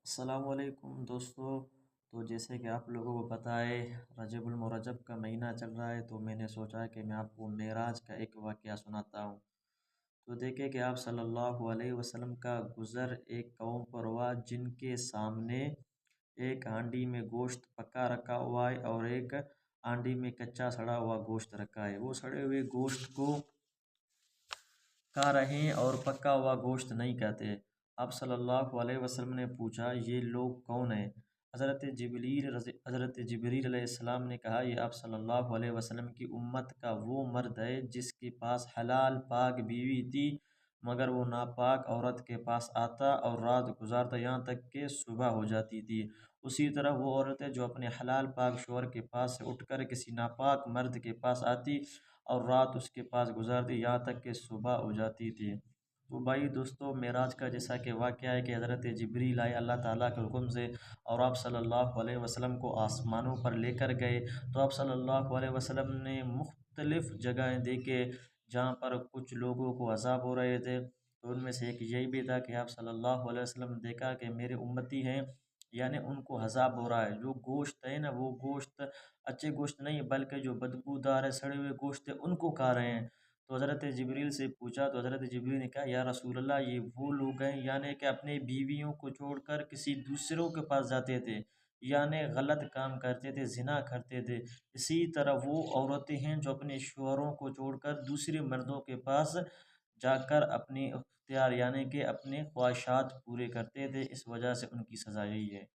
السلام علیکم دوستو. تو جیسے کہ آپ لوگوں کو پتہ ہے رجب المرجب کا مہینہ چل رہا ہے، تو میں نے سوچا کہ میں آپ کو معراج کا ایک واقعہ سناتا ہوں. تو دیکھیں کہ آپ صلی اللہ علیہ وسلم کا گزر ایک قوم پر ہوا جن کے سامنے ایک ہانڈی میں گوشت پکا رکھا ہوا ہے اور ایک ہانڈی میں کچا سڑا ہوا گوشت رکھا ہے. وہ سڑے ہوئے گوشت کو کھا رہے ہیں اور پکا ہوا گوشت نہیں کھاتے. آپ صلی اللہ علیہ وسلم نے پوچھا یہ لوگ کون ہیں؟ حضرت جبریل علیہ السلام نے کہا یہ آپ صلی اللہ علیہ وسلم کی امت کا وہ مرد ہے جس کے پاس حلال پاک بیوی تھی، مگر وہ ناپاک عورت کے پاس آتا اور رات گزارتا یہاں تک کہ صبح ہو جاتی تھی. اسی طرح وہ عورتیں جو اپنے حلال پاک شوہر کے پاس سے اٹھ کر کسی ناپاک مرد کے پاس آتی اور رات اس کے پاس گزارتی یہاں تک کہ صبح ہو جاتی تھی. تو بھائی دوستو، معراج کا جیسا کہ واقعہ ہے کہ حضرت جبریل آئے اللہ تعالیٰ کے حکم سے اور آپ صلی اللہ علیہ وسلم کو آسمانوں پر لے کر گئے. تو آپ صلی اللہ علیہ وسلم نے مختلف جگہیں دیکھے جہاں پر کچھ لوگوں کو عذاب ہو رہے تھے. تو ان میں سے ایک یہی بھی تھا کہ آپ صلی اللہ علیہ وسلم نے دیکھا کہ میرے امتی ہیں، یعنی ان کو عذاب ہو رہا ہے. جو گوشت ہے نا، وہ گوشت اچھے گوشت نہیں بلکہ جو بدبودار ہے سڑے ہوئے گوشت ہے ان کو کھا رہے ہیں. تو حضرت جبریل سے پوچھا تو حضرت جبریل نے کہا یا رسول اللہ، یہ وہ لوگ ہیں یعنی کہ اپنے بیویوں کو چھوڑ کر کسی دوسروں کے پاس جاتے تھے، یعنی غلط کام کرتے تھے، زنا کرتے تھے. اسی طرح وہ عورتیں ہیں جو اپنے شوہروں کو چھوڑ کر دوسرے مردوں کے پاس جا کر اپنی اختیار یعنی کہ اپنے خواہشات پورے کرتے تھے. اس وجہ سے ان کی سزا یہی ہے.